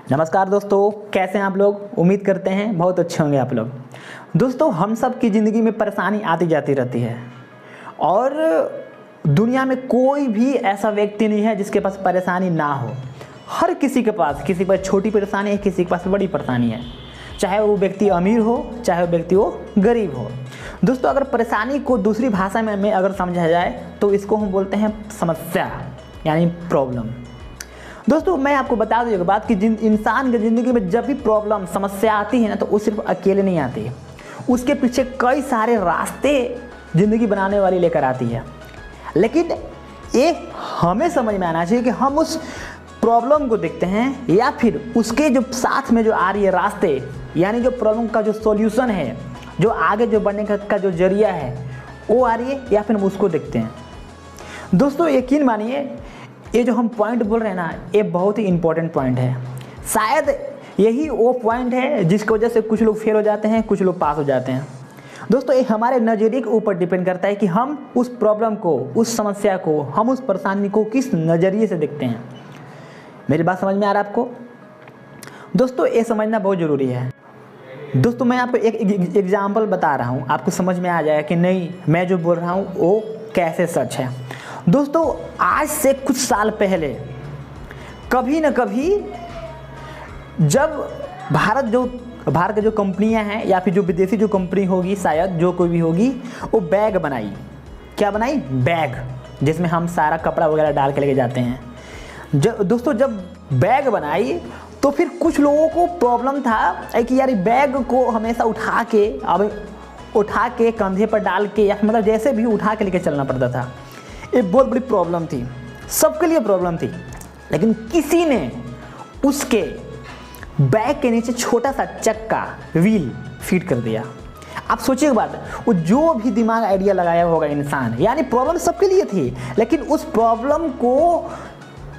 नमस्कार दोस्तों, कैसे हैं आप लोग। उम्मीद करते हैं बहुत अच्छे होंगे आप लोग। दोस्तों, हम सब की ज़िंदगी में परेशानी आती जाती रहती है और दुनिया में कोई भी ऐसा व्यक्ति नहीं है जिसके पास परेशानी ना हो। हर किसी के पास छोटी परेशानी है, किसी के पास बड़ी परेशानी है, चाहे वो व्यक्ति अमीर हो चाहे वो व्यक्ति वो गरीब हो। दोस्तों, अगर परेशानी को दूसरी भाषा में अगर समझा जाए तो इसको हम बोलते हैं समस्या, यानी प्रॉब्लम। दोस्तों, मैं आपको बता दूं एक बात कि इंसान की ज़िंदगी में जब भी प्रॉब्लम समस्या आती है ना, तो वो सिर्फ अकेले नहीं आती है, उसके पीछे कई सारे रास्ते ज़िंदगी बनाने वाली लेकर आती है। लेकिन ये हमें समझ में आना चाहिए कि हम उस प्रॉब्लम को देखते हैं या फिर उसके जो साथ में जो आ रही है रास्ते, यानी जो प्रॉब्लम का जो सॉल्यूशन है, जो आगे जो बढ़ने का जो जरिया है वो आ रही है, या फिर हम उसको देखते हैं। दोस्तों, यकीन मानिए, ये जो हम पॉइंट बोल रहे हैं ना, ये बहुत ही इंपॉर्टेंट पॉइंट है। शायद यही वो पॉइंट है जिसकी वजह से कुछ लोग फेल हो जाते हैं, कुछ लोग पास हो जाते हैं। दोस्तों, ये हमारे नज़रिए के ऊपर डिपेंड करता है कि हम उस प्रॉब्लम को, उस समस्या को, हम उस परेशानी को किस नज़रिए से देखते हैं। मेरी बात समझ में आ रहा है आपको? दोस्तों, ये समझना बहुत ज़रूरी है। दोस्तों, मैं आपको एक एग्जाम्पल बता रहा हूँ, आपको समझ में आ जाएगा कि नहीं मैं जो बोल रहा हूँ वो कैसे सच है। दोस्तों, आज से कुछ साल पहले कभी न कभी जब भारत की जो कंपनियां हैं या फिर जो विदेशी जो कंपनी होगी, शायद जो कोई भी होगी, वो बैग बनाई। क्या बनाई? बैग, जिसमें हम सारा कपड़ा वगैरह डाल के लेके जाते हैं। दोस्तों, जब बैग बनाई तो फिर कुछ लोगों को प्रॉब्लम था कि यार बैग को हमेशा उठा के कंधे पर डाल के, या मतलब जैसे भी उठा के लेके चलना पड़ता था। ये बहुत बड़ी प्रॉब्लम थी, सबके लिए प्रॉब्लम थी। लेकिन किसी ने उसके बैग के नीचे छोटा सा चक्का, व्हील फिट कर दिया। आप सोचिए बात, वो जो भी दिमाग आइडिया लगाया होगा इंसान, यानी प्रॉब्लम सबके लिए थी, लेकिन उस प्रॉब्लम को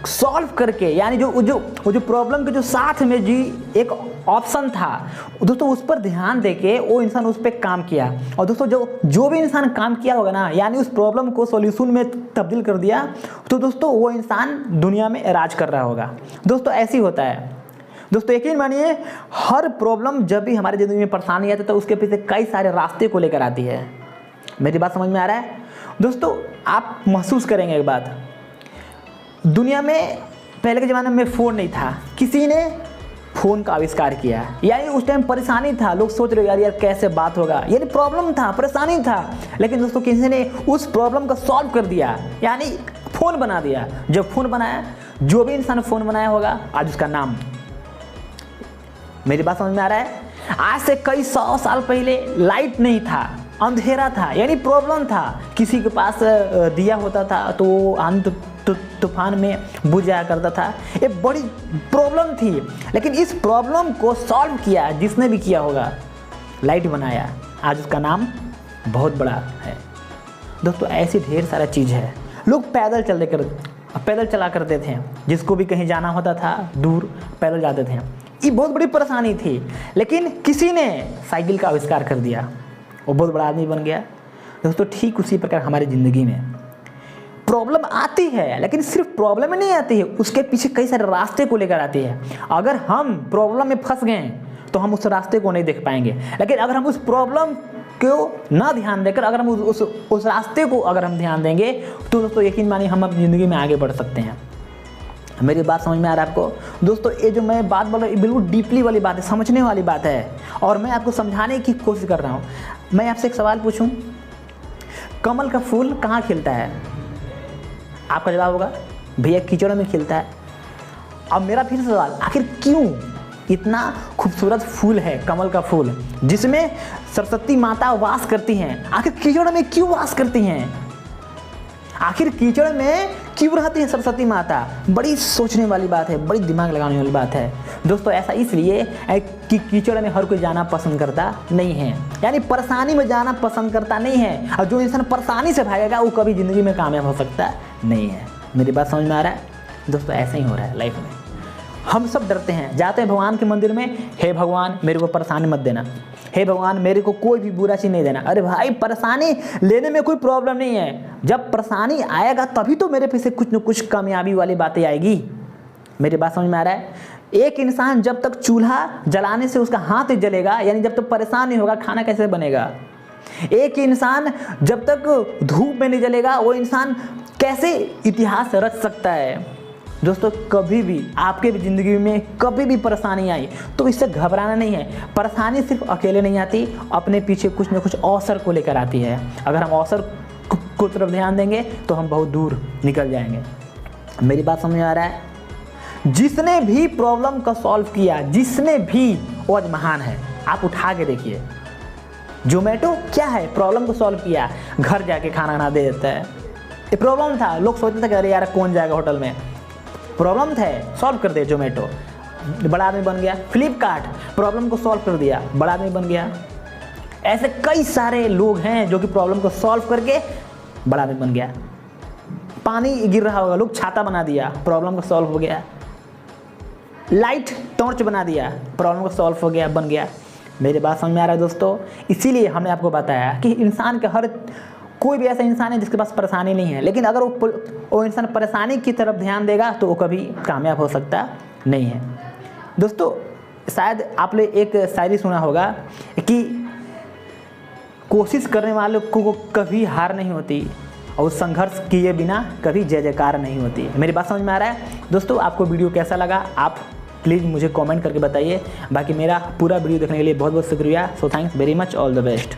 सॉल्व करके, यानी जो प्रॉब्लम के जो साथ में जी एक ऑप्शन था, दोस्तों उस पर ध्यान देके वो इंसान उस पर काम किया। और दोस्तों, जो भी इंसान काम किया होगा ना, यानी उस प्रॉब्लम को सॉल्यूशन में तब्दील कर दिया, तो दोस्तों वो इंसान दुनिया में राज कर रहा होगा। दोस्तों, ऐसे ही होता है। दोस्तों, यकीन मानिए, हर प्रॉब्लम जब भी हमारी ज़िंदगी में परेशानी आती है तो उसके पीछे कई सारे रास्ते को लेकर आती है। मेरी बात समझ में आ रहा है? दोस्तों, आप महसूस करेंगे एक बात, दुनिया में पहले के ज़माने में फ़ोन नहीं था, किसी ने फ़ोन का आविष्कार किया। यानी उस टाइम परेशानी था, लोग सोच रहे यार कैसे बात होगा, यानी प्रॉब्लम था, परेशानी था। लेकिन दोस्तों, किसी ने उस प्रॉब्लम को सॉल्व कर दिया, यानी फ़ोन बना दिया। जब फ़ोन बनाया, जो भी इंसान फ़ोन बनाया होगा, आज उसका नाम। मेरी बात समझ में आ रहा है? आज से कई 100 साल पहले लाइट नहीं था, अंधेरा था, यानी प्रॉब्लम था। किसी के पास दिया होता था तो वो आंधी तूफान में बुझ जाया करता था। ये बड़ी प्रॉब्लम थी, लेकिन इस प्रॉब्लम को सॉल्व किया जिसने भी किया होगा, लाइट बनाया, आज उसका नाम बहुत बड़ा है। दोस्तों, ऐसी ढेर सारा चीज़ है। लोग पैदल चला करते थे, जिसको भी कहीं जाना होता था दूर पैदल जाते थे। ये बहुत बड़ी परेशानी थी, लेकिन किसी ने साइकिल का आविष्कार कर दिया, वो बहुत बड़ा आदमी बन गया। दोस्तों, ठीक उसी प्रकार हमारी ज़िंदगी में प्रॉब्लम आती है, लेकिन सिर्फ प्रॉब्लम ही नहीं आती है, उसके पीछे कई सारे रास्ते को लेकर आती है। अगर हम प्रॉब्लम में फंस गए तो हम उस रास्ते को नहीं देख पाएंगे, लेकिन अगर हम उस प्रॉब्लम को ना ध्यान देकर अगर हम उस रास्ते को अगर हम ध्यान देंगे तो दोस्तों, यकीन मानिए, हम अपनी ज़िंदगी में आगे बढ़ सकते हैं। मेरी बात समझ में आ रहा है आपको? दोस्तों, ये जो मैं बात बोल रहा हूँ बिल्कुल डीपली वाली बात है, समझने वाली बात है, और मैं आपको समझाने की कोशिश कर रहा हूँ। मैं आपसे एक सवाल पूछूं, कमल का फूल कहाँ खिलता है? आपका जवाब होगा भैया कीचड़ में खिलता है। अब मेरा फिर सवाल, आखिर क्यों इतना खूबसूरत फूल है कमल का फूल, जिसमें सरस्वती माता वास करती हैं, आखिर कीचड़ में क्यों वास करती हैं? आखिर कीचड़ में क्यों रहती है सरस्वती माता? बड़ी सोचने वाली बात है, बड़ी दिमाग लगाने वाली बात है। दोस्तों, ऐसा इसलिए कि कीचड़ में हर कोई जाना पसंद करता नहीं है, यानी परेशानी में जाना पसंद करता नहीं है। और जो इंसान परेशानी से भागेगा वो कभी ज़िंदगी में कामयाब हो सकता नहीं है। मेरी बात समझ में आ रहा है? दोस्तों, ऐसा ही हो रहा है लाइफ में। हम सब डरते हैं, जाते हैं भगवान के मंदिर में, हे भगवान मेरे को परेशानी मत देना, हे भगवान मेरे को कोई भी बुरा चीज़ नहीं देना। अरे भाई, परेशानी लेने में कोई प्रॉब्लम नहीं है, जब परेशानी आएगा तभी तो मेरे पे से कुछ न कुछ कामयाबी वाली बातें आएगी। मेरी बात समझ में आ रहा है? एक इंसान जब तक चूल्हा जलाने से उसका हाथ जलेगा, यानी जब तक परेशान नहीं होगा, खाना कैसे बनेगा? एक इंसान जब तक धूप में नहीं जलेगा, वो इंसान कैसे इतिहास रच सकता है? दोस्तों, कभी भी आपके भी ज़िंदगी में कभी भी परेशानी आई तो इससे घबराना नहीं है। परेशानी सिर्फ अकेले नहीं आती, अपने पीछे कुछ ना कुछ अवसर को लेकर आती है। अगर हम अवसर को तरफ ध्यान देंगे तो हम बहुत दूर निकल जाएंगे। मेरी बात समझ में आ रहा है? जिसने भी प्रॉब्लम को सॉल्व किया, जिसने भी, वो आज महान है। आप उठा के देखिए, जोमेटो क्या है, प्रॉब्लम को सॉल्व किया, घर जाके खाना ना दे देता है। ये प्रॉब्लम था, लोग सोचते थे कि अरे यार कौन जाएगा होटल में, प्रॉब्लम था, सॉल्व कर दे जोमेटो, बड़ा आदमी बन गया। फ्लिपकार्ट प्रॉब्लम को सॉल्व कर दिया, बड़ा आदमी बन गया। ऐसे कई सारे लोग हैं जो कि प्रॉब्लम को सॉल्व करके बड़ा आदमी बन गया। पानी गिर रहा होगा, लोग छाता बना दिया, प्रॉब्लम को सॉल्व हो गया। लाइट टॉर्च बना दिया, प्रॉब्लम को सॉल्व हो गया, बन गया। मेरी बात समझ में आ रहा है दोस्तों? इसीलिए हमने आपको बताया कि इंसान के हर कोई भी ऐसा इंसान है जिसके पास परेशानी नहीं है, लेकिन अगर वो इंसान परेशानी की तरफ ध्यान देगा तो वो कभी कामयाब हो सकता नहीं है। दोस्तों, शायद आपने एक शायरी सुना होगा कि कोशिश करने वालों को कभी हार नहीं होती और संघर्ष किए बिना कभी जय जयकार नहीं होती। मेरी बात समझ में आ रहा है? दोस्तों, आपको वीडियो कैसा लगा आप प्लीज़ मुझे कमेंट करके बताइए। बाकी मेरा पूरा वीडियो देखने के लिए बहुत बहुत शुक्रिया। So thanks very much, all the best.